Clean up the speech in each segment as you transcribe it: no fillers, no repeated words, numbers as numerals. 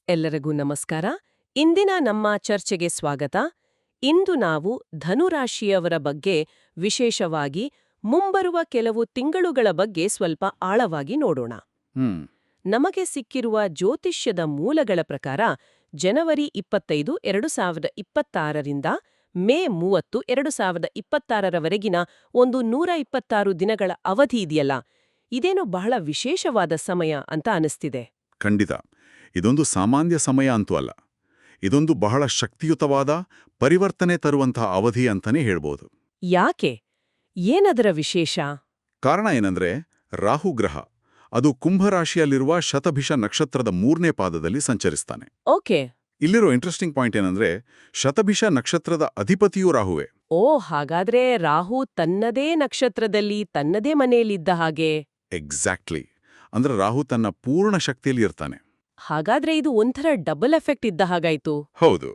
ಎಲ್ಲರಿಗೂ ನಮಸ್ಕಾರ. ಇಂದಿನ ನಮ್ಮ ಚರ್ಚೆಗೆ ಸ್ವಾಗತ. ಇಂದು ನಾವು ಧನುರಾಶಿಯವರ ಬಗ್ಗೆ, ವಿಶೇಷವಾಗಿ ಮುಂಬರುವ ಕೆಲವು ತಿಂಗಳುಗಳ ಬಗ್ಗೆ ಸ್ವಲ್ಪ ಆಳವಾಗಿ ನೋಡೋಣ. ಹ್ಮ್ ನಮಗೆ ಸಿಕ್ಕಿರುವ ಜ್ಯೋತಿಷ್ಯದ ಮೂಲಗಳ ಪ್ರಕಾರ ಜನವರಿ 25, 2026ರಿಂದ ಮೇ 30, 2026ರವರೆಗಿನ ಒಂದು 126 ದಿನಗಳ ಅವಧಿ ಇದೆಯಲ್ಲ, ಇದೇನೋ ಬಹಳ ವಿಶೇಷವಾದ ಸಮಯ ಅಂತ ಅನಿಸ್ತಿದೆ. ಖಂಡಿತ. ಇದೊಂದು ಸಾಮಾನ್ಯ ಸಮಯ ಅಂತೂ ಅಲ್ಲ. ಇದೊಂದು ಬಹಳ ಶಕ್ತಿಯುತವಾದ, ಪರಿವರ್ತನೆ ತರುವಂತಹ ಅವಧಿ ಅಂತಾನೆ ಹೇಳ್ಬೋದು. ಯಾಕೆ? ಏನದರ ವಿಶೇಷ? ಕಾರಣ ಏನಂದ್ರೆ, ರಾಹು ಗ್ರಹ ಅದು ಕುಂಭರಾಶಿಯಲ್ಲಿರುವ ಶತಭಿಷ ನಕ್ಷತ್ರದ 3ನೇ ಪಾದದಲ್ಲಿ ಸಂಚರಿಸ್ತಾನೆ. ಓಕೆ. ಇಲ್ಲಿರೋ ಇಂಟ್ರೆಸ್ಟಿಂಗ್ ಪಾಯಿಂಟ್ ಏನಂದ್ರೆ, ಶತಭಿಷ ನಕ್ಷತ್ರದ ಅಧಿಪತಿಯೂ ರಾಹುವೇ. ಓ, ಹಾಗಾದ್ರೆ ರಾಹು ತನ್ನದೇ ನಕ್ಷತ್ರದಲ್ಲಿ ತನ್ನದೇ ಮನೆಯಲ್ಲಿದ್ದ ಹಾಗೆ. ಎಕ್ಸಾಕ್ಟ್ಲಿ. ಅಂದ್ರೆ ರಾಹು ತನ್ನ ಪೂರ್ಣ ಶಕ್ತಿಯಲ್ಲಿ ಇರ್ತಾನೆ. ಹಾಗಾದ್ರೆ ಇದು ಒಂಥರ ಡಬಲ್ ಎಫೆಕ್ಟ್ ಇದ್ದ ಹಾಗಾಯ್ತು. ಹೌದು.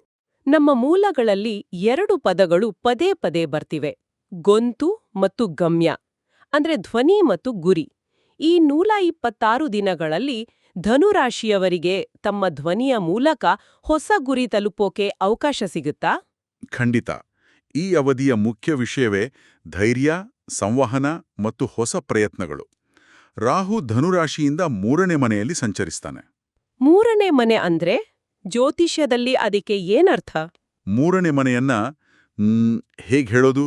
ನಮ್ಮ ಮೂಲಗಳಲ್ಲಿ 2 ಪದಗಳು ಪದೇ ಪದೇ ಬರ್ತಿವೆ: ಗೊಂತು ಮತ್ತು ಗಮ್ಯ, ಅಂದ್ರೆ ಧ್ವನಿ ಮತ್ತು ಗುರಿ. ಈ 126 ದಿನಗಳಲ್ಲಿ ಧನುರಾಶಿಯವರಿಗೆ ತಮ್ಮ ಧ್ವನಿಯ ಮೂಲಕ ಹೊಸ ಗುರಿ ತಲುಪೋಕೆ ಅವಕಾಶ ಸಿಗುತ್ತಾ? ಖಂಡಿತ. ಈ ಅವಧಿಯ ಮುಖ್ಯ ವಿಷಯವೇ ಧೈರ್ಯ, ಸಂವಹನ ಮತ್ತು ಹೊಸ ಪ್ರಯತ್ನಗಳು. ರಾಹು ಧನುರಾಶಿಯಿಂದ 3ನೇ ಮನೆಯಲ್ಲಿ ಸಂಚರಿಸ್ತಾನೆ. 3ನೇ ಮನೆ ಅಂದ್ರೆ ಜ್ಯೋತಿಷ್ಯದಲ್ಲಿ ಅದಕ್ಕೆ ಏನರ್ಥ? 3ನೇ ಮನೆಯನ್ನ ಹೇಗ್ ಹೇಳೋದು?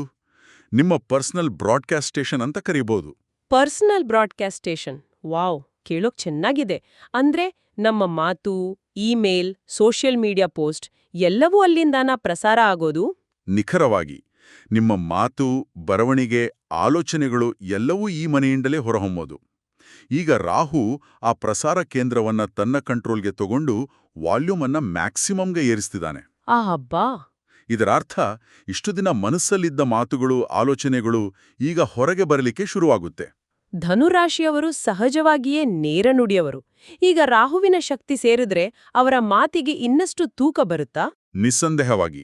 ನಿಮ್ಮ ಪರ್ಸನಲ್ ಬ್ರಾಡ್ಕಾಸ್ಟ್ ಸ್ಟೇಷನ್ ಅಂತ ಕರೀಬಹುದು. Personal broadcast station. ವಾವ್, ಕೇಳೋಕ್ ಚೆನ್ನಾಗಿದೆ. ಅಂದ್ರೆ ನಮ್ಮ ಮಾತು, ಇಮೇಲ್, ಸೋಷಿಯಲ್ ಮೀಡಿಯಾ ಪೋಸ್ಟ್ ಎಲ್ಲವೂ ಅಲ್ಲಿಂದಾನ ಪ್ರಸಾರ ಆಗೋದು? ನಿಖರವಾಗಿ. ನಿಮ್ಮ ಮಾತು, ಬರವಣಿಗೆ, ಆಲೋಚನೆಗಳು ಎಲ್ಲವೂ ಈ ಮನೆಯಿಂದಲೇ ಹೊರಹೊಮ್ಮೋದು. ಈಗ ರಾಹು ಆ ಪ್ರಸಾರ ಕೇಂದ್ರವನ್ನ ತನ್ನ ಕಂಟ್ರೋಲ್ಗೆ ತಗೊಂಡು ವಾಲ್ಯೂಮ್ ಅನ್ನ ಮ್ಯಾಕ್ಸಿಮಮ್ಗೆ ಏರಿಸ್ತಿದ್ದಾನೆ. ಆ ಹಬ್ಬಾ! ಇದರ ಅರ್ಥ, ಇಷ್ಟು ದಿನ ಮನಸ್ಸಲ್ಲಿದ್ದ ಮಾತುಗಳು, ಆಲೋಚನೆಗಳು ಈಗ ಹೊರಗೆ ಬರಲಿಕ್ಕೆ ಶುರುವಾಗುತ್ತೆ. ಧನುರಾಶಿಯವರು ಸಹಜವಾಗಿಯೇ ನೇರ ನುಡಿಯವರು. ಈಗ ರಾಹುವಿನ ಶಕ್ತಿ ಸೇರಿದ್ರೆ ಅವರ ಮಾತಿಗೆ ಇನ್ನಷ್ಟು ತೂಕ ಬರುತ್ತಾ? ನಿಸ್ಸಂದೇಹವಾಗಿ.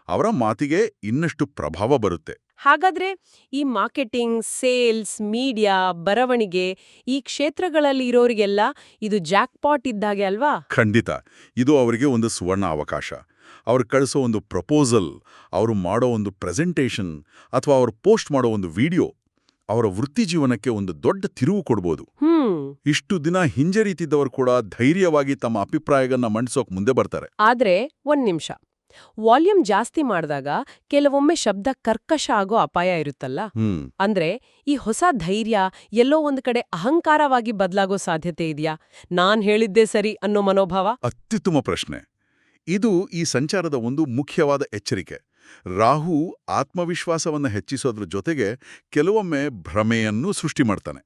ಅವರ ಮಾತಿಗೆ ಇನ್ನಷ್ಟು ಪ್ರಭಾವ ಬರುತ್ತೆ. ಹಾಗಾದ್ರೆ ಈ ಮಾರ್ಕೆಟಿಂಗ್, ಸೇಲ್ಸ್, ಮೀಡಿಯಾ, ಬರವಣಿಗೆ ಈ ಕ್ಷೇತ್ರಗಳಲ್ಲಿ ಇರೋರಿಗೆಲ್ಲ ಇದು ಜಾಕ್ಪಾಟ್ ಇದ್ದಾಗೆ ಅಲ್ವಾ? ಖಂಡಿತ. ಇದು ಅವರಿಗೆ ಒಂದು ಸುವರ್ಣ ಅವಕಾಶ. ಅವ್ರು ಕಳಿಸೋ ಒಂದು ಪ್ರಪೋಸಲ್, ಅವರು ಮಾಡೋ ಒಂದು ಪ್ರೆಸೆಂಟೇಷನ್, ಅಥವಾ ಅವರು ಪೋಸ್ಟ್ ಮಾಡೋ ಒಂದು ವಿಡಿಯೋ ಅವರ ವೃತ್ತಿ ಜೀವನಕ್ಕೆ ಒಂದು ದೊಡ್ಡ ತಿರುವು ಕೊಡ್ಬೋದು. ಇಷ್ಟು ದಿನ ಹಿಂಜರಿತಿದ್ದವರು ಕೂಡ ಧೈರ್ಯವಾಗಿ ತಮ್ಮ ಅಭಿಪ್ರಾಯಗಳನ್ನ ಮಂಡಿಸೋಕ್ ಮುಂದೆ ಬರ್ತಾರೆ. ಆದ್ರೆ ಒಂದ್ ನಿಮಿಷ, ವಾಲ್ಯೂಮ್ ಜಾಸ್ತಿ ಮಾಡಿದಾಗ ಕೆಲವೊಮ್ಮೆ ಶಬ್ದ ಕರ್ಕಶ ಆಗೋ ಅಪಾಯ ಇರುತ್ತಲ್ಲ? ಅಂದ್ರೆ ಈ ಹೊಸ ಧೈರ್ಯ ಎಲ್ಲೋ ಒಂದ್ ಕಡೆ ಅಹಂಕಾರವಾಗಿ ಬದಲಾಗೋ ಸಾಧ್ಯತೆ ಇದೆಯಾ? ನಾನ್ ಹೇಳಿದ್ದೇ ಸರಿ ಅನ್ನೋ ಮನೋಭಾವ? ಅತ್ಯುತ್ತಮ ಪ್ರಶ್ನೆ. ಇದು ಈ ಸಂಚಾರದ ಒಂದು ಮುಖ್ಯವಾದ ಎಚ್ಚರಿಕೆ. ರಾಹು ಆತ್ಮವಿಶ್ವಾಸವನ್ನು ಹೆಚ್ಚಿಸೋದ್ರ ಜೊತೆಗೆ ಕೆಲವೊಮ್ಮೆ ಭ್ರಮೆಯನ್ನೂ ಸೃಷ್ಟಿ ಮಾಡ್ತಾನೆ.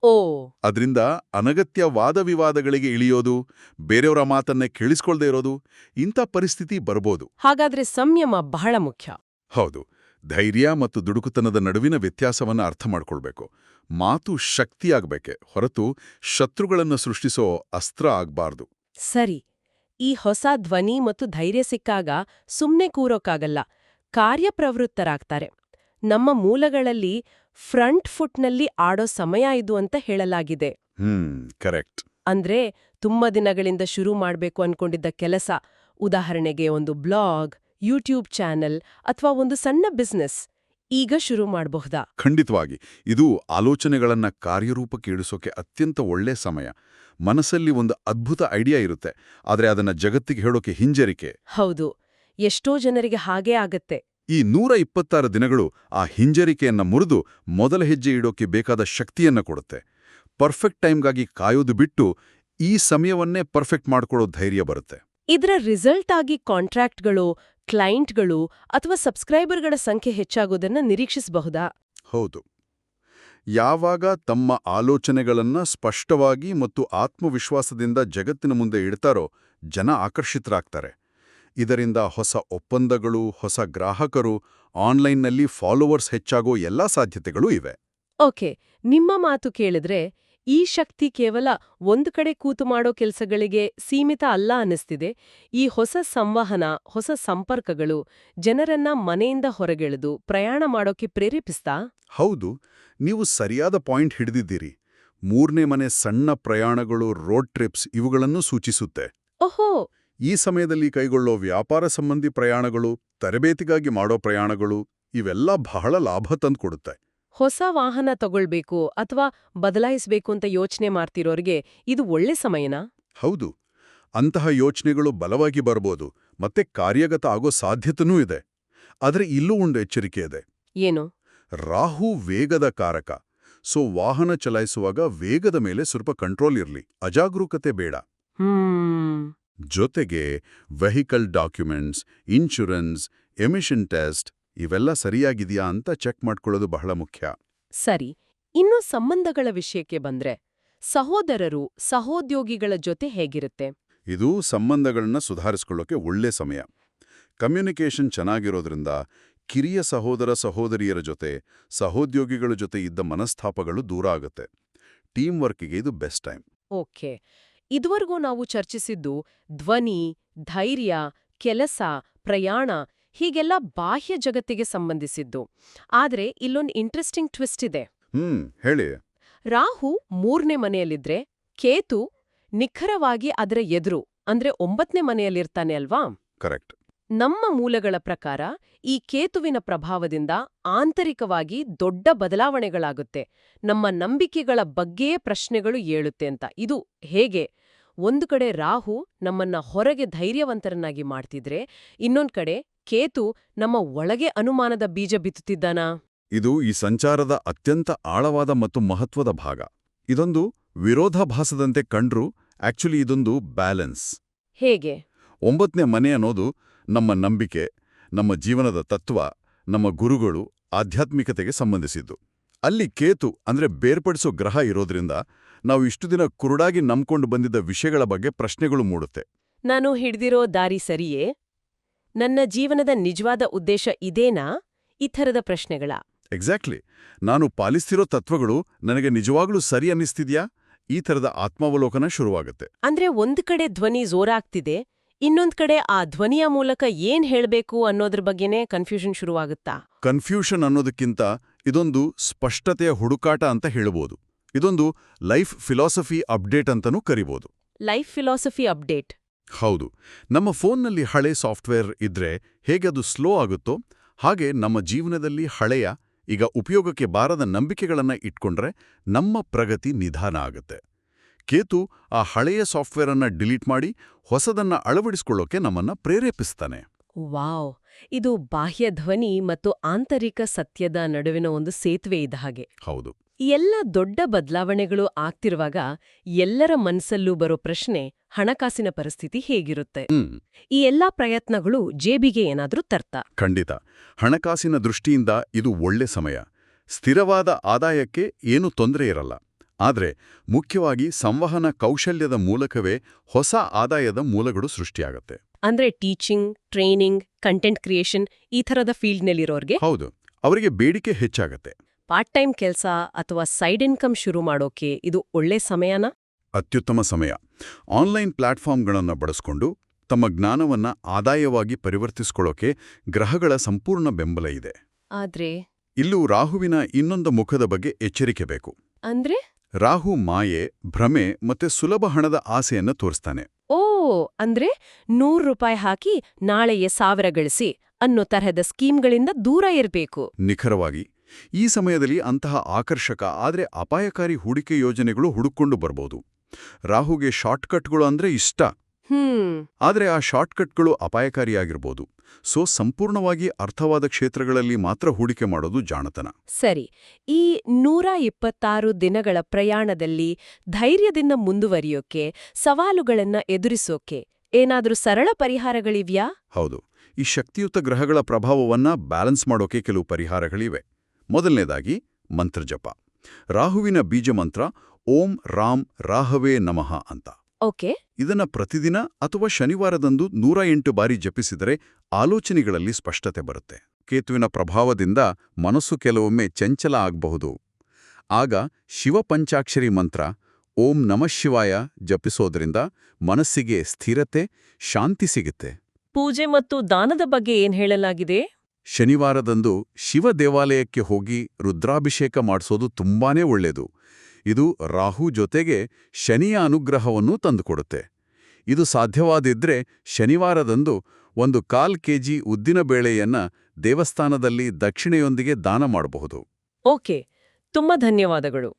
ಅದರಿಂದ ಅನಗತ್ಯ ವಾದ ವಿವಾದಗಳಿಗೆ ಇಳಿಯೋದು, ಬೇರೆಯವರ ಮಾತನ್ನೇ ಕೇಳಿಸ್ಕೊಳ್ದೇ ಇರೋದು, ಇಂಥ ಪರಿಸ್ಥಿತಿ ಬರ್ಬೋದು. ಹಾಗಾದ್ರೆ ಸಂಯಮ ಬಹಳ ಮುಖ್ಯ. ಹೌದು. ಧೈರ್ಯ ಮತ್ತು ದುಡುಕುತನದ ನಡುವಿನ ವ್ಯತ್ಯಾಸವನ್ನ ಅರ್ಥ ಮಾಡ್ಕೊಳ್ಬೇಕು. ಮಾತು ಶಕ್ತಿಯಾಗಬೇಕೆ ಹೊರತು ಶತ್ರುಗಳನ್ನು ಸೃಷ್ಟಿಸೋ ಅಸ್ತ್ರ ಆಗ್ಬಾರ್ದು. ಸರಿ. ಈ ಹೊಸ ಧ್ವನಿ ಮತ್ತು ಧೈರ್ಯ ಸಿಕ್ಕಾಗ ಸುಮ್ನೆ ಕೂರೋಕ್ಕಾಗಲ್ಲ, ಕಾರ್ಯಪ್ರವೃತ್ತರಾಗ್ತಾರೆ. ನಮ್ಮ ಮೂಲಗಳಲ್ಲಿ ಫ್ರಂಟ್ ಫುಟ್ನಲ್ಲಿ ಆಡೋ ಸಮಯ ಇದು ಅಂತ ಹೇಳಲಾಗಿದೆ. ಕರೆಕ್ಟ್. ಅಂದ್ರೆ ತುಂಬ ದಿನಗಳಿಂದ ಶುರು ಮಾಡ್ಬೇಕು ಅನ್ಕೊಂಡಿದ್ದ ಕೆಲಸ, ಉದಾಹರಣೆಗೆ ಒಂದು ಬ್ಲಾಗ್, ಯೂಟ್ಯೂಬ್ ಚಾನೆಲ್ ಅಥವಾ ಒಂದು ಸಣ್ಣ ಬಿಸ್ನೆಸ್, ಈಗ ಶುರು ಮಾಡಬಹುದಾ? ಖಂಡಿತವಾಗಿ. ಇದು ಆಲೋಚನೆಗಳನ್ನ ಕಾರ್ಯರೂಪಕ್ಕೆ ಇಳಿಸೋಕೆ ಅತ್ಯಂತ ಒಳ್ಳೆ ಸಮಯ. ಮನಸ್ಸಲ್ಲಿ ಒಂದು ಅದ್ಭುತ ಐಡಿಯಾ ಇರುತ್ತೆ, ಆದ್ರೆ ಅದನ್ನ ಜಗತ್ತಿಗೆ ಹೇಳೋಕೆ ಹಿಂಜರಿಕೆ. ಹೌದು, ಎಷ್ಟೋ ಜನರಿಗೆ ಹಾಗೇ ಆಗತ್ತೆ. ಈ 126 ದಿನಗಳು ಆ ಹಿಂಜರಿಕೆಯನ್ನ ಮುರಿದು ಮೊದಲ ಹೆಜ್ಜೆ ಇಡೋಕೆ ಬೇಕಾದ ಶಕ್ತಿಯನ್ನ ಕೊಡುತ್ತೆ. ಪರ್ಫೆಕ್ಟ್ ಟೈಮ್ಗಾಗಿ ಕಾಯೋದು ಬಿಟ್ಟು ಈ ಸಮಯವನ್ನೇ ಪರ್ಫೆಕ್ಟ್ ಮಾಡ್ಕೊಳ್ಳೋ ಧೈರ್ಯ ಬರುತ್ತೆ. ಇದರ ರಿಸಲ್ಟ್ ಆಗಿ ಕಾಂಟ್ರಾಕ್ಟ್ಗಳು, ಕ್ಲೈಂಟ್ಗಳು ಅಥವಾ ಸಬ್ಸ್ಕ್ರೈಬರ್ಗಳ ಸಂಖ್ಯೆ ಹೆಚ್ಚಾಗೋದನ್ನ ನಿರೀಕ್ಷಿಸಬಹುದಾ? ಹೌದು. ಯಾವಾಗ ತಮ್ಮ ಆಲೋಚನೆಗಳನ್ನ ಸ್ಪಷ್ಟವಾಗಿ ಮತ್ತು ಆತ್ಮವಿಶ್ವಾಸದಿಂದ ಜಗತ್ತಿನ ಮುಂದೆ ಇಡ್ತಾರೋ ಜನ ಆಕರ್ಷಿತರಾಗ್ತಾರೆ. ಇದರಿಂದ ಹೊಸ ಒಪ್ಪಂದಗಳು, ಹೊಸ ಗ್ರಾಹಕರು, ಆನ್ಲೈನ್ನಲ್ಲಿ ಫಾಲೋವರ್ಸ್ ಹೆಚ್ಚಾಗೋ ಎಲ್ಲಾ ಸಾಧ್ಯತೆಗಳೂ ಇವೆ. ಓಕೆ, ನಿಮ್ಮ ಮಾತು ಕೇಳಿದ್ರೆ ಈ ಶಕ್ತಿ ಕೇವಲ ಒಂದು ಕಡೆ ಕೂತು ಮಾಡೋ ಕೆಲಸಗಳಿಗೆ ಸೀಮಿತ ಅಲ್ಲ ಅನ್ನಿಸ್ತಿದೆ. ಈ ಹೊಸ ಸಂವಹನ, ಹೊಸ ಸಂಪರ್ಕಗಳು ಜನರನ್ನ ಮನೆಯಿಂದ ಹೊರಗೆಳೆದು ಪ್ರಯಾಣ ಮಾಡೋಕೆ ಪ್ರೇರೇಪಿಸ್ತಾ? ಹೌದು, ನೀವು ಸರಿಯಾದ ಪಾಯಿಂಟ್ ಹಿಡಿದಿದ್ದೀರಿ. 3ನೇ ಮನೆ ಸಣ್ಣ ಪ್ರಯಾಣಗಳು, ರೋಡ್ ಟ್ರಿಪ್ಸ್ ಇವುಗಳನ್ನು ಸೂಚಿಸುತ್ತೆ. ಓಹೋ! ಈ ಸಮಯದಲ್ಲಿ ಕೈಗೊಳ್ಳೋ ವ್ಯಾಪಾರ ಸಂಬಂಧಿ ಪ್ರಯಾಣಗಳು, ತರಬೇತಿಗಾಗಿ ಮಾಡೋ ಪ್ರಯಾಣಗಳು ಇವೆಲ್ಲ ಬಹಳ ಲಾಭ ತಂದ್ಕೊಡುತ್ತೆ. ಹೊಸ ವಾಹನ ತಗೊಳ್ಬೇಕು ಅಥವಾ ಬದಲಾಯಿಸ್ಬೇಕು ಅಂತ ಯೋಚನೆ ಮಾಡ್ತಿರೋರ್ಗೆ ಇದು ಒಳ್ಳೆ ಸಮಯನಾ? ಹೌದು, ಅಂತಹ ಯೋಚನೆಗಳು ಬಲವಾಗಿ ಬರ್ಬೋದು ಮತ್ತೆ ಕಾರ್ಯಗತ ಆಗೋ ಸಾಧ್ಯತೆನೂ ಇದೆ. ಆದರೆ ಇಲ್ಲೂ ಒಂದು ಎಚ್ಚರಿಕೆ ಇದೆ. ಏನು? ರಾಹು ವೇಗದ ಕಾರಕ. ಸೊ ವಾಹನ ಚಲಾಯಿಸುವಾಗ ವೇಗದ ಮೇಲೆ ಸ್ವಲ್ಪ ಕಂಟ್ರೋಲ್ ಇರ್ಲಿ, ಅಜಾಗರೂಕತೆ ಬೇಡ. ಜೊತೆಗೆ vehicle documents, insurance, emission test ಇವೆಲ್ಲ ಸರಿಯಾಗಿದೆಯಾ ಅಂತ ಚೆಕ್ ಮಾಡ್ಕೊಳ್ಳೋದು ಬಹಳ ಮುಖ್ಯ. ಸರಿ, ಇನ್ನು ಸಂಬಂಧಗಳ ವಿಷಯಕ್ಕೆ ಬಂದ್ರೆ ಸಹೋದರರು, ಸಹೋದ್ಯೋಗಿಗಳ ಜೊತೆ ಹೇಗಿರುತ್ತೆ? ಇದು ಸಂಬಂಧಗಳನ್ನ ಸುಧಾರಿಸ್ಕೊಳ್ಳೋಕೆ ಒಳ್ಳೆ ಸಮಯ. ಕಮ್ಯುನಿಕೇಷನ್ ಚೆನ್ನಾಗಿರೋದ್ರಿಂದ ಕಿರಿಯ ಸಹೋದರ ಸಹೋದರಿಯರ ಜೊತೆ, ಸಹೋದ್ಯೋಗಿಗಳ ಜೊತೆ ಇದ್ದ ಮನಸ್ತಾಪಗಳು ದೂರ ಆಗುತ್ತೆ. ಟೀಮ್ ವರ್ಕಿಗೆ ಇದು ಬೆಸ್ಟ್ ಟೈಮ್. ಓಕೆ, ಇದುವರೆಗೂ ನಾವು ಚರ್ಚಿಸಿದ್ದು ಧ್ವನಿ, ಧೈರ್ಯ, ಕೆಲಸ, ಪ್ರಯಾಣ ಹೀಗೆಲ್ಲ ಬಾಹ್ಯ ಜಗತ್ತಿಗೆ ಸಂಬಂಧಿಸಿದ್ದು. ಆದ್ರೆ ಇಲ್ಲೊಂದು ಇಂಟ್ರೆಸ್ಟಿಂಗ್ ಟ್ವಿಸ್ಟ್ ಇದೆ. ಹೇಳಿ. ರಾಹು 3ನೇ ಮನೆಯಲ್ಲಿದ್ರೆ ಕೇತು ನಿಖರವಾಗಿ ಅದರ ಎದುರು ಅಂದ್ರೆ 9ನೇ ಮನೆಯಲ್ಲಿರ್ತಾನೆ ಅಲ್ವಾ? ಕರೆಕ್ಟ್. ನಮ್ಮ ಮೂಲಗಳ ಪ್ರಕಾರ ಈ ಕೇತುವಿನ ಪ್ರಭಾವದಿಂದ ಆಂತರಿಕವಾಗಿ ದೊಡ್ಡ ಬದಲಾವಣೆಗಳಾಗುತ್ತೆ. ನಮ್ಮ ನಂಬಿಕೆಗಳ ಬಗ್ಗೆಯೇ ಪ್ರಶ್ನೆಗಳು ಏಳುತ್ತೆ ಅಂತ. ಇದು ಹೇಗೆ? ಒಂದು ಕಡೆ ರಾಹು ನಮ್ಮನ್ನ ಹೊರಗೆ ಧೈರ್ಯವಂತರನ್ನಾಗಿ ಮಾಡ್ತಿದ್ರೆ, ಇನ್ನೊಂದ್ ಕಡೆ ಕೇತು ನಮ್ಮ ಒಳಗೆ ಅನುಮಾನದ ಬೀಜ ಬಿತ್ತುತ್ತಿದ್ದಾನಾ? ಇದು ಈ ಸಂಚಾರದ ಅತ್ಯಂತ ಆಳವಾದ ಮತ್ತು ಮಹತ್ವದ ಭಾಗ. ಇದೊಂದು ವಿರೋಧಾಭಾಸದಂತೆ ಕಂಡ್ರೂ ಆಕ್ಚುಲಿ ಇದೊಂದು ಬ್ಯಾಲೆನ್ಸ್. ಹೇಗೆ? 9ನೇ ಮನೆ ಅನ್ನೋದು ನಮ್ಮ ನಂಬಿಕೆ, ನಮ್ಮ ಜೀವನದ ತತ್ವ, ನಮ್ಮ ಗುರುಗಳು, ಆಧ್ಯಾತ್ಮಿಕತೆಗೆ ಸಂಬಂಧಿಸಿದ್ದು. ಅಲ್ಲಿ ಕೇತು ಅಂದ್ರೆ ಬೇರ್ಪಡಿಸೋ ಗ್ರಹ ಇರೋದ್ರಿಂದ ನಾವು ಇಷ್ಟು ದಿನ ಕುರುಡಾಗಿ ನಂಬ್ಕೊಂಡು ಬಂದಿದ್ದ ವಿಷಯಗಳ ಬಗ್ಗೆ ಪ್ರಶ್ನೆಗಳು ಮೂಡುತ್ತೆ. ನಾನು ಹಿಡ್ದಿರೋ ದಾರಿ ಸರಿಯೇ? ನನ್ನ ಜೀವನದ ನಿಜವಾದ ಉದ್ದೇಶ ಇದೇನಾ? ಈ ಥರದ ಪ್ರಶ್ನೆಗಳ. ಎಕ್ಸಾಕ್ಟ್ಲಿ. ನಾನು ಪಾಲಿಸ್ತಿರೋ ತತ್ವಗಳು ನನಗೆ ನಿಜವಾಗ್ಲೂ ಸರಿ ಅನ್ನಿಸ್ತಿದ್ಯಾ? ಈ ಥರದ ಆತ್ಮಾವಲೋಕನ ಶುರುವಾಗುತ್ತೆ. ಅಂದ್ರೆ ಒಂದ್ ಕಡೆ ಧ್ವನಿ ಜೋರಾಗ್ತಿದೆ, ಇನ್ನೊಂದ್ ಕಡೆ ಆ ಧ್ವನಿಯ ಮೂಲಕ ಏನ್ ಹೇಳ್ಬೇಕು ಅನ್ನೋದ್ರ ಬಗ್ಗೆನೇ ಕನ್ಫ್ಯೂಷನ್ ಶುರುವಾಗುತ್ತಾ? ಕನ್ಫ್ಯೂಷನ್ ಅನ್ನೋದಕ್ಕಿಂತ ಇದೊಂದು ಸ್ಪಷ್ಟತೆಯ ಹುಡುಕಾಟ ಅಂತ ಹೇಳ್ಬೋದು. ಇದೊಂದು ಲೈಫ್ ಫಿಲಾಸಫಿ ಅಪ್ಡೇಟ್ ಅಂತನೂ ಕರಿಬೋದು. Life philosophy update? ಹೌದು. ನಮ್ಮ ಫೋನ್ನಲ್ಲಿ ಹಳೆ ಸಾಫ್ಟ್ವೇರ್ ಇದ್ರೆ ಹೇಗೆ ಅದು ಸ್ಲೋ ಆಗುತ್ತೋ ಹಾಗೆ ನಮ್ಮ ಜೀವನದಲ್ಲಿ ಹಳೆಯ, ಈಗ ಉಪಯೋಗಕ್ಕೆ ಬಾರದ ನಂಬಿಕೆಗಳನ್ನ ಇಟ್ಕೊಂಡ್ರೆ ನಮ್ಮ ಪ್ರಗತಿ ನಿಧಾನ ಆಗುತ್ತೆ. ಕೇತು ಆ ಹಳೆಯ ಸಾಫ್ಟ್ವೇರ್ ಅನ್ನ ಡಿಲೀಟ್ ಮಾಡಿ ಹೊಸದನ್ನ ಅಳವಡಿಸ್ಕೊಳ್ಳೋಕೆ ನಮ್ಮನ್ನ ಪ್ರೇರೇಪಿಸ್ತಾನೆ. ವಾವ್! ಇದು ಬಾಹ್ಯ ಧ್ವನಿ ಮತ್ತು ಆಂತರಿಕ ಸತ್ಯದ ನಡುವಿನ ಒಂದು ಸೇತುವೆ ಇದ್ದ ಹಾಗೆ. ಹೌದು. ಈ ಎಲ್ಲ ದೊಡ್ಡ ಬದಲಾವಣೆಗಳು ಆಗ್ತಿರುವಾಗ ಎಲ್ಲರ ಮನಸ್ಸಲ್ಲೂ ಬರೋ ಪ್ರಶ್ನೆ, ಹಣಕಾಸಿನ ಪರಿಸ್ಥಿತಿ ಹೇಗಿರುತ್ತೆ? ಈ ಎಲ್ಲಾ ಪ್ರಯತ್ನಗಳು ಜೇಬಿಗೆ ಏನಾದ್ರೂ ತರ್ತಾ? ಖಂಡಿತ. ಹಣಕಾಸಿನ ದೃಷ್ಟಿಯಿಂದ ಇದು ಒಳ್ಳೆ ಸಮಯ. ಸ್ಥಿರವಾದ ಆದಾಯಕ್ಕೆ ಏನೂ ತೊಂದರೆ ಇರಲ್ಲ. ಆದ್ರೆ ಮುಖ್ಯವಾಗಿ ಸಂವಹನ ಕೌಶಲ್ಯದ ಮೂಲಕವೇ ಹೊಸ ಆದಾಯದ ಮೂಲಗಳು ಸೃಷ್ಟಿಯಾಗತ್ತೆ. ಅಂದ್ರೆ ಟೀಚಿಂಗ್, ಟ್ರೈನಿಂಗ್, ಕಂಟೆಂಟ್ ಕ್ರಿಯೇಷನ್ ಈ ಥರದ ಫೀಲ್ಡ್ನಲ್ಲಿರೋರ್ಗೆ? ಹೌದು, ಅವರಿಗೆ ಬೇಡಿಕೆ ಹೆಚ್ಚಾಗತ್ತೆ. ಪಾರ್ಟ್ ಟೈಮ್ ಕೆಲಸ ಅಥವಾ ಸೈಡ್ ಇನ್ಕಮ್ ಶುರು ಮಾಡೋಕೆ ಇದು ಒಳ್ಳೆ ಸಮಯನಾ? ಅತ್ಯುತ್ತಮ ಸಮಯ. ಆನ್ಲೈನ್ ಪ್ಲಾಟ್ಫಾರ್ಮ್ಗಳನ್ನು ಬಳಸ್ಕೊಂಡು ತಮ್ಮ ಜ್ಞಾನವನ್ನ ಆದಾಯವಾಗಿ ಪರಿವರ್ತಿಸ್ಕೊಳ್ಳೋಕೆ ಗ್ರಹಗಳ ಸಂಪೂರ್ಣ ಬೆಂಬಲ ಇದೆ. ಆದ್ರೆ ಇಲ್ಲೂ ರಾಹುವಿನ ಇನ್ನೊಂದು ಮುಖದ ಬಗ್ಗೆ ಎಚ್ಚರಿಕೆ ಬೇಕು. ಅಂದ್ರೆ? ರಾಹು ಮಾಯೆ, ಭ್ರಮೆ ಮತ್ತೆ ಸುಲಭ ಹಣದ ಆಸೆಯನ್ನು ತೋರಿಸ್ತಾನೆ. ಓ, ಅಂದ್ರೆ ₹100 ಹಾಕಿ ನಾಳೆಯೇ 1000 ಗಳಿಸಿ ಅನ್ನೋ ತರಹದ ಸ್ಕೀಮ್ಗಳಿಂದ ದೂರ ಇರಬೇಕು. ನಿಖರವಾಗಿ. ಈ ಸಮಯದಲ್ಲಿ ಅಂತಹ ಆಕರ್ಷಕ ಆದ್ರೆ ಅಪಾಯಕಾರಿ ಹೂಡಿಕೆ ಯೋಜನೆಗಳು ಹುಡುಕೊಂಡು ಬರ್ಬೋದು. ರಾಹುಗೆ ಶಾರ್ಟ್ಕಟ್ಗಳು ಅಂದ್ರೆ ಇಷ್ಟ. ಆದ್ರೆ ಆ ಶಾರ್ಟ್ಕಟ್ಗಳು ಅಪಾಯಕಾರಿಯಾಗಿರ್ಬೋದು. ಸೊ ಸಂಪೂರ್ಣವಾಗಿ ಅರ್ಥವಾದ ಕ್ಷೇತ್ರಗಳಲ್ಲಿ ಮಾತ್ರ ಹೂಡಿಕೆ ಮಾಡೋದು ಜಾಣತನ. ಸರಿ, ಈ 126 ದಿನಗಳ ಪ್ರಯಾಣದಲ್ಲಿ ಧೈರ್ಯದಿಂದ ಮುಂದುವರಿಯೋಕೆ, ಸವಾಲುಗಳನ್ನ ಎದುರಿಸೋಕೆ ಏನಾದ್ರೂ ಸರಳ ಪರಿಹಾರಗಳಿವ್ಯಾ? ಹೌದು. ಈ ಶಕ್ತಿಯುತ ಗ್ರಹಗಳ ಪ್ರಭಾವವನ್ನ ಬ್ಯಾಲೆನ್ಸ್ ಮಾಡೋಕೆ ಕೆಲವು ಪರಿಹಾರಗಳಿವೆ. ಮೊದಲನೇದಾಗಿ ಮಂತ್ರಜಪ. ರಾಹುವಿನ ಬೀಜಮಂತ್ರ ಓಂ ರಾಮ್ ರಾಹವೇ ನಮಃ ಅಂತ. ಓಕೆ. ಇದನ್ನ ಪ್ರತಿದಿನ ಅಥವಾ ಶನಿವಾರದಂದು 108 ಬಾರಿ ಜಪಿಸಿದರೆ ಆಲೋಚನೆಗಳಲ್ಲಿ ಸ್ಪಷ್ಟತೆ ಬರುತ್ತೆ. ಕೇತುವಿನ ಪ್ರಭಾವದಿಂದ ಮನಸ್ಸು ಕೆಲವೊಮ್ಮೆ ಚಂಚಲ ಆಗಬಹುದು. ಆಗ ಶಿವಪಂಚಾಕ್ಷರಿ ಮಂತ್ರ ಓಂ ನಮಃ ಶಿವಾಯ ಜಪಿಸೋದ್ರಿಂದ ಮನಸ್ಸಿಗೆ ಸ್ಥಿರತೆ, ಶಾಂತಿ ಸಿಗುತ್ತೆ. ಪೂಜೆ ಮತ್ತು ದಾನದ ಬಗ್ಗೆ ಏನ್ ಹೇಳಲಾಗಿದೆ? ಶನಿವಾರದಂದು ಶಿವ ದೇವಾಲಯಕ್ಕೆ ಹೋಗಿ ರುದ್ರಾಭಿಷೇಕ ಮಾಡಿಸೋದು ತುಂಬಾನೇ ಒಳ್ಳೆಯದು. ಇದು ರಾಹು ಜೊತೆಗೆ ಶನಿಯ ಅನುಗ್ರಹವನ್ನೂ ತಂದುಕೊಡುತ್ತೆ. ಇದು ಸಾಧ್ಯವಾದಿದ್ರೆ ಶನಿವಾರದಂದು 1/4 ಕೆಜಿ ಉದ್ದಿನಬೇಳೆಯನ್ನ ದೇವಸ್ಥಾನದಲ್ಲಿ ದಕ್ಷಿಣೆಯೊಂದಿಗೆ ದಾನ ಮಾಡಬಹುದು. ಓಕೆ, ತುಂಬಾ ಧನ್ಯವಾದಗಳು.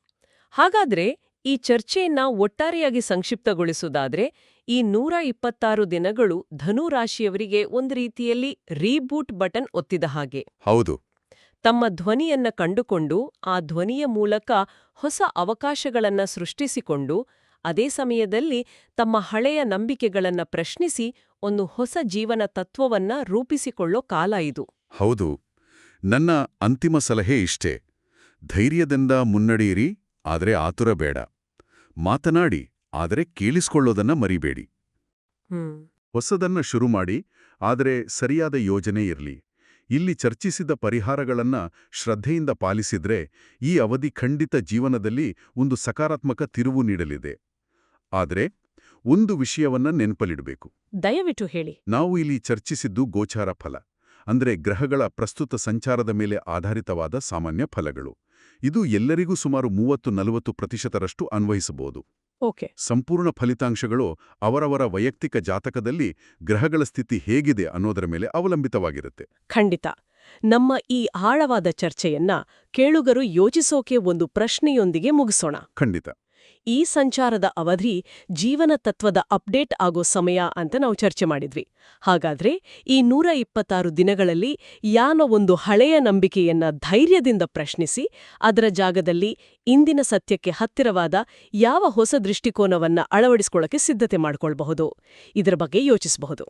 ಹಾಗಾದ್ರೆ ಈ ಚರ್ಚೆಯನ್ನ ಒಟ್ಟಾರೆಯಾಗಿ ಸಂಕ್ಷಿಪ್ತಗೊಳಿಸುವುದಾದ್ರೆ, ಈ 126 ದಿನಗಳು ಧನು ರಾಶಿಯವರಿಗೆ ಒಂದು ರೀತಿಯಲ್ಲಿ ರೀಬೂಟ್ ಬಟನ್ ಒತ್ತಿದ ಹಾಗೆ. ಹೌದು. ತಮ್ಮ ಧ್ವನಿಯನ್ನ ಕಂಡುಕೊಂಡು, ಆ ಧ್ವನಿಯ ಮೂಲಕ ಹೊಸ ಅವಕಾಶಗಳನ್ನ ಸೃಷ್ಟಿಸಿಕೊಂಡು, ಅದೇ ಸಮಯದಲ್ಲಿ ತಮ್ಮ ಹಳೆಯ ನಂಬಿಕೆಗಳನ್ನ ಪ್ರಶ್ನಿಸಿ ಒಂದು ಹೊಸ ಜೀವನ ತತ್ವವನ್ನ ರೂಪಿಸಿಕೊಳ್ಳೋ ಕಾಲ ಇದು. ಹೌದು. ನನ್ನ ಅಂತಿಮ ಸಲಹೆ ಇಷ್ಟೇ. ಧೈರ್ಯದಿಂದ ಮುನ್ನಡೆಯಿರಿ, ಆದರೆ ಆತುರ ಬೇಡ. ಮಾತನಾಡಿ, ಆದರೆ ಕೇಳಿಸ್ಕೊಳ್ಳೋದನ್ನ ಮರಿಬೇಡಿ. ಹೊಸದನ್ನ ಶುರು ಮಾಡಿ, ಆದರೆ ಸರಿಯಾದ ಯೋಜನೆ ಇರಲಿ. ಇಲ್ಲಿ ಚರ್ಚಿಸಿದ ಪರಿಹಾರಗಳನ್ನ ಶ್ರದ್ಧೆಯಿಂದ ಪಾಲಿಸಿದ್ರೆ ಈ ಅವಧಿ ಖಂಡಿತ ಜೀವನದಲ್ಲಿ ಒಂದು ಸಕಾರಾತ್ಮಕ ತಿರುವು ನೀಡಲಿದೆ. ಆದರೆ ಒಂದು ವಿಷಯವನ್ನ ನೆನಪಲ್ಲಿಡಬೇಕು. ದಯವಿಟ್ಟು ಹೇಳಿ. ನಾವು ಇಲ್ಲಿ ಚರ್ಚಿಸಿದ್ದು ಗೋಚಾರ ಫಲ, ಅಂದ್ರೆ ಗ್ರಹಗಳ ಪ್ರಸ್ತುತ ಸಂಚಾರದ ಮೇಲೆ ಆಧಾರಿತವಾದ ಸಾಮಾನ್ಯ ಫಲಗಳು. ಇದು ಎಲ್ಲರಿಗೂ ಸುಮಾರು 30-40% ಅನ್ವಯಿಸಬಹುದು. ಓಕೆ. ಸಂಪೂರ್ಣ ಫಲಿತಾಂಶಗಳು ಅವರವರ ವೈಯಕ್ತಿಕ ಜಾತಕದಲ್ಲಿ ಗ್ರಹಗಳ ಸ್ಥಿತಿ ಹೇಗಿದೆ ಅನ್ನೋದರ ಮೇಲೆ ಅವಲಂಬಿತವಾಗಿರುತ್ತೆ. ಖಂಡಿತ. ನಮ್ಮ ಈ ಆಳವಾದ ಚರ್ಚೆಯನ್ನ ಕೇಳುಗರು ಯೋಚಿಸೋಕೆ ಒಂದು ಪ್ರಶ್ನೆಯೊಂದಿಗೆ ಮುಗಿಸೋಣ. ಖಂಡಿತ. ಈ ಸಂಚಾರದ ಅವಧಿ ಜೀವನ ತತ್ವದ ಅಪ್ಡೇಟ್ ಆಗೋ ಸಮಯ ಅಂತ ನಾವು ಚರ್ಚೆ ಮಾಡಿದ್ವಿ. ಹಾಗಾದ್ರೆ ಈ 126 ದಿನಗಳಲ್ಲಿ ಯಾನೋ ಒಂದು ಹಳೆಯ ನಂಬಿಕೆಯನ್ನ ಧೈರ್ಯದಿಂದ ಪ್ರಶ್ನಿಸಿ, ಅದರ ಜಾಗದಲ್ಲಿ ಇಂದಿನ ಸತ್ಯಕ್ಕೆ ಹತ್ತಿರವಾದ ಯಾವ ಹೊಸ ದೃಷ್ಟಿಕೋನವನ್ನ ಅಳವಡಿಸಿಕೊಳ್ಳಕ್ಕೆ ಸಿದ್ಧತೆ ಮಾಡ್ಕೊಳ್ಬಹುದು, ಇದರ ಬಗ್ಗೆ ಯೋಚಿಸಬಹುದು.